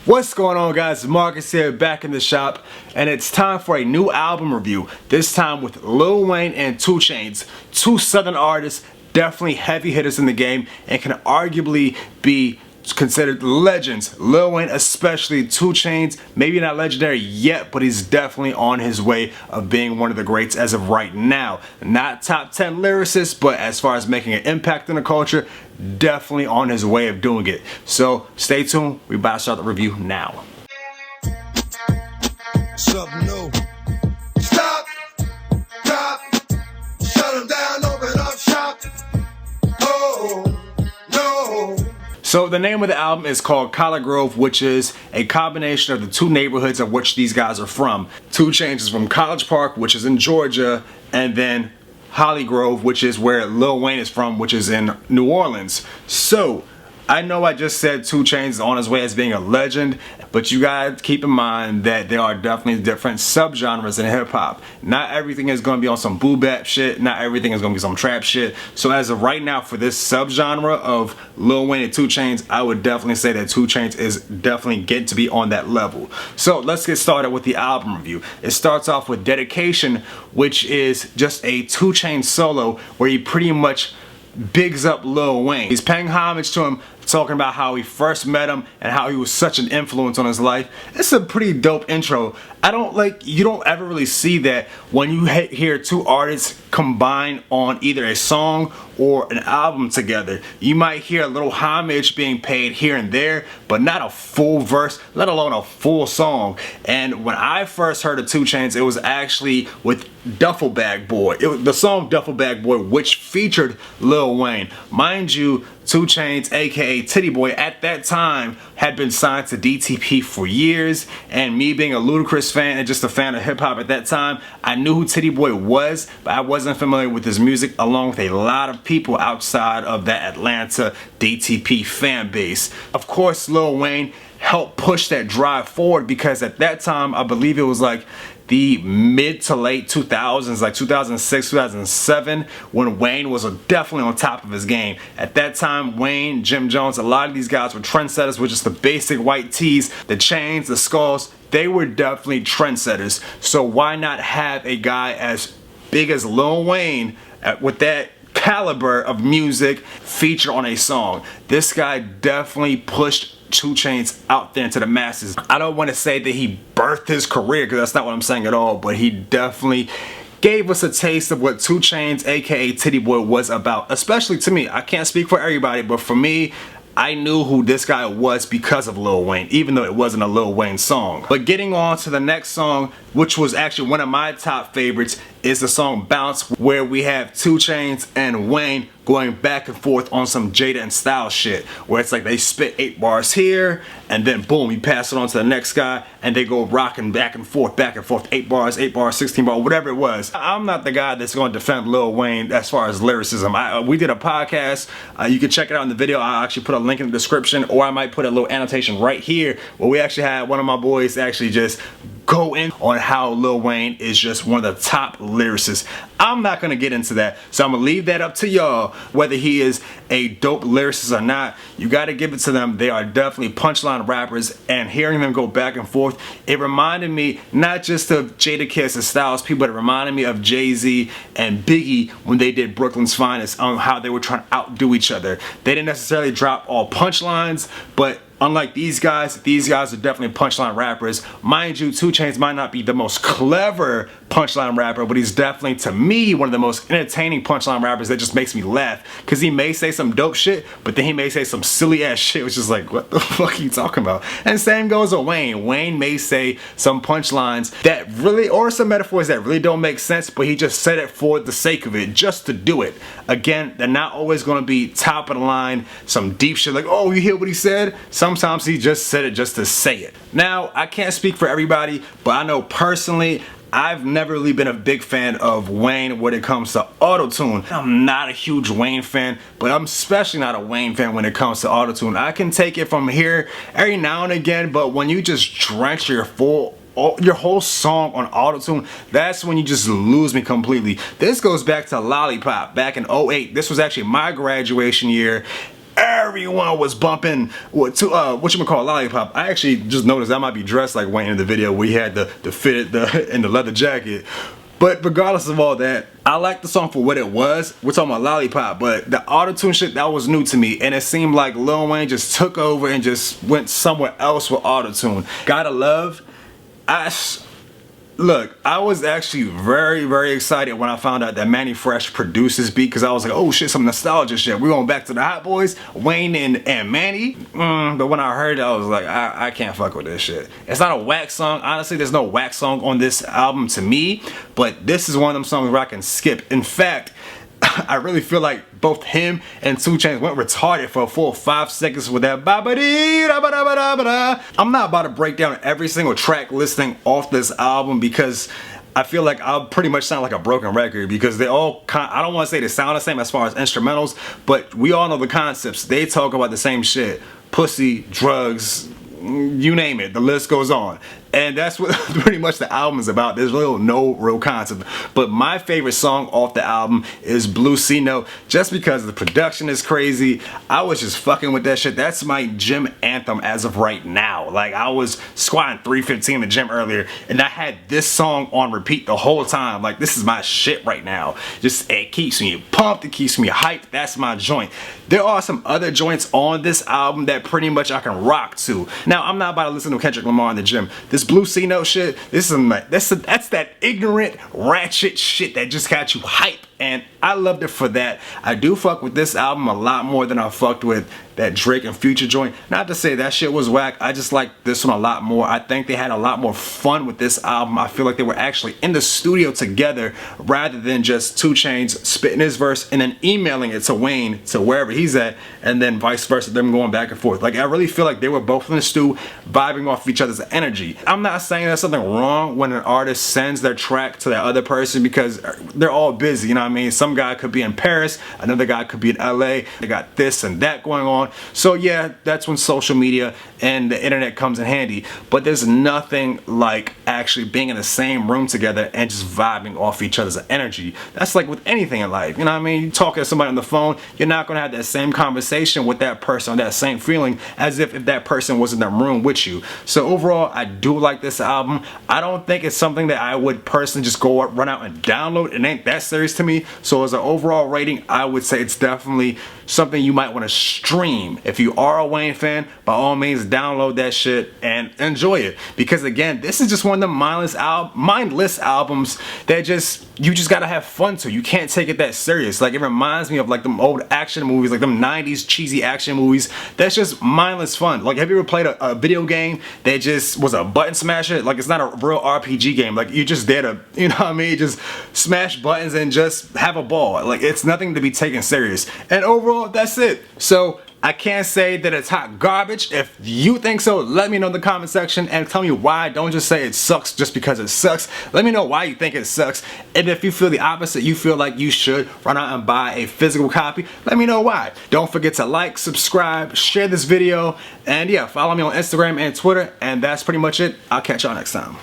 What's going on, guys? Marcus here, back in the shop, and it's time for a new album review. This time with Lil Wayne and 2 Chaniz, two Southern artists, definitely heavy hitters in the game, and can arguably be considered legends. Lil Wayne especially, 2 Chaniz, maybe not legendary yet, but he's definitely on his way of being one of the greats as of right now. Not top 10 lyricist, but as far as making an impact in the culture, definitely on his way of doing it. So stay tuned, we about to start the review now. Something new. Stop, drop, shut them down, open up shop. Oh, no. So the name of the album is called ColleGrove, which is a combination of the two neighborhoods of which these guys are from. 2 Chaniz is from College Park, which is in Georgia, and then Hollygrove, which is where Lil Wayne is from, which is in New Orleans. So I know I just said 2 Chaniz is on his way as being a legend, but you gotta keep in mind that there are definitely different subgenres in hip-hop. Not everything is gonna be on some boo-bap shit, not everything is gonna be some trap shit. So as of right now, for this subgenre of Lil Wayne and 2 Chaniz, I would definitely say that 2 Chaniz is definitely getting to be on that level. So let's get started with the album review. It starts off with Dedication, which is just a 2 Chaniz solo where he pretty much bigs up Lil Wayne. He's paying homage to him, talking about how he first met him and how he was such an influence on his life. It's a pretty dope intro. You don't ever really see that when you hear two artists combine on either a song or an album together. You might hear a little homage being paid here and there, but not a full verse, let alone a full song. And when I first heard of 2 Chaniz, it was actually with Duffel Bag Boy. The song Duffel Bag Boy, which featured Lil Wayne. Mind you, 2 Chaniz, aka Titty Boy, at that time had been signed to DTP for years, and me being a Ludacris fan and just a fan of hip-hop at that time, I knew who Titty Boy was, but I wasn't familiar with his music, along with a lot of people outside of that Atlanta DTP fan base. Of course, Lil Wayne helped push that drive forward, because at that time, I believe it was like the mid to late 2000s, like 2006, 2007, when Wayne was definitely on top of his game. At that time, Wayne, Jim Jones, a lot of these guys were trendsetters with just the basic white tees, the chains, the skulls. They were definitely trendsetters. So why not have a guy as big as Lil Wayne with that caliber of music feature on a song? This guy definitely pushed 2 Chaniz out there into the masses. I don't want to say that he birthed his career, because that's not what I'm saying at all, but he definitely gave us a taste of what 2 Chaniz, aka Titty Boy, was about. Especially to me. I can't speak for everybody, but for me, I knew who this guy was because of Lil Wayne, even though it wasn't a Lil Wayne song. But getting on to the next song, which was actually one of my top favorites, is the song Bounce, where we have 2 Chaniz and Wayne going back and forth on some Jada and Styles shit, where it's like they spit 8 bars here, and then boom, you pass it on to the next guy, and they go rocking back and forth, 8 bars, 16 bars, whatever it was. I'm not the guy that's going to defend Lil Wayne as far as lyricism. We did a podcast, you can check it out in the video. I'll actually put a link in the description, or I might put a little annotation right here, where we actually had one of my boys actually just go in on how Lil Wayne is just one of the top lyricists. I'm not gonna get into that, so I'm gonna leave that up to y'all. Whether he is a dope lyricist or not, you gotta give it to them. They are definitely punchline rappers, and hearing them go back and forth, it reminded me not just of Jadakiss and Styles people, but it reminded me of Jay-Z and Biggie when they did Brooklyn's Finest, on how they were trying to outdo each other. They didn't necessarily drop all punchlines, but unlike these guys are definitely punchline rappers. Mind you, 2 Chaniz might not be the most clever punchline rapper, but he's definitely, to me, one of the most entertaining punchline rappers that just makes me laugh. Because he may say some dope shit, but then he may say some silly ass shit, which is like, what the fuck are you talking about? And same goes with Wayne. Wayne may say some punchlines that really, or some metaphors that really don't make sense, but he just said it for the sake of it, just to do it. Again, they're not always going to be top of the line, some deep shit like, oh, you hear what he said? Sometimes he just said it just to say it. Now, I can't speak for everybody, but I know personally, I've never really been a big fan of Wayne when it comes to auto-tune. I'm not a huge Wayne fan, but I'm especially not a Wayne fan when it comes to auto-tune. I can take it from here every now and again, but when you just drench your whole song on auto-tune, that's when you just lose me completely. This goes back to Lollipop back in 08. This was actually my graduation year. everyone was bumping what you call Lollipop. I actually just noticed I might be dressed like Wayne in the video where he had the fitted and the leather jacket. But regardless of all that, I like the song for what it was. We're talking about Lollipop, but the auto-tune shit, that was new to me, and it seemed like Lil Wayne just took over and just went somewhere else with auto-tune. Gotta Love, look, I was actually very excited when I found out that Manny Fresh produced this beat, because I was like, oh shit, some nostalgia shit. We're going back to the Hot Boys, Wayne and Manny. But when I heard it, I was like, I can't fuck with this shit. It's not a whack song. Honestly, there's no whack song on this album to me, but this is one of them songs where I can skip. In fact, I really feel like both him and 2 Chainz went retarded for a full 5 seconds with that ba-ba-dee-da-ba-da-ba-da-ba-da. I'm not about to break down every single track listing off this album because I feel like I'll pretty much sound like a broken record, because they all I don't want to say they sound the same as far as instrumentals, but we all know the concepts. They talk about the same shit. Pussy, drugs, you name it, the list goes on. And that's what pretty much the album is about. There's really no real concept. But my favorite song off the album is Blue C Note, just because the production is crazy. I was just fucking with that shit. That's my gym anthem as of right now. Like, I was squatting 315 in the gym earlier, and I had this song on repeat the whole time. Like, this is my shit right now. Just, it keeps me pumped, it keeps me hyped. That's my joint. There are some other joints on this album that pretty much I can rock to. Now, I'm not about to listen to Kendrick Lamar in the gym. This Blue C Note shit, that's that ignorant, ratchet shit that just got you hype, and I loved it for that. I do fuck with this album a lot more than I fucked with that Drake and Future joint. Not to say that shit was whack, I just like this one a lot more. I think they had a lot more fun with this album. I feel like they were actually in the studio together rather than just 2 Chainz spitting his verse and then emailing it to Wayne to wherever he's at, and then vice versa, them going back and forth. Like, I really feel like they were both in the stew vibing off each other's energy. I'm not saying there's something wrong when an artist sends their track to that other person, because they're all busy, you know what I mean? Some guy could be in Paris, another guy could be in LA, they got this and that going on. So yeah, that's when social media and the internet comes in handy, but there's nothing like actually being in the same room together and just vibing off each other's energy. That's like with anything in life, you know what I mean? You talking to somebody on the phone, you're not gonna have that same conversation with that person, or that same feeling as if that person was in the room with you. So overall, I do like this album. I don't think it's something that I would personally just go up, run out and download. It ain't that serious to me. So as an overall rating, I would say it's definitely something you might want to stream. If you are a Wayne fan, by all means download that shit and enjoy it, because again, this is just one of the mindless albums that you just gotta have fun to. You can't take it that serious. Like, it reminds me of like them old action movies, like them 90s cheesy action movies. That's just mindless fun. Like, have you ever played a video game that just was a button smasher? Like, it's not a real RPG game. Like, you're just there to, you know what I mean, just smash buttons and just have a ball. Like, it's nothing to be taken serious. And overall, that's it. So I can't say that it's hot garbage. If you think so, let me know in the comment section and tell me why. Don't just say it sucks just because it sucks. Let me know why you think it sucks. And if you feel the opposite, you feel like you should run out and buy a physical copy, let me know why. Don't forget to like, subscribe, share this video, and yeah, follow me on Instagram and Twitter. And that's pretty much it. I'll catch y'all next time.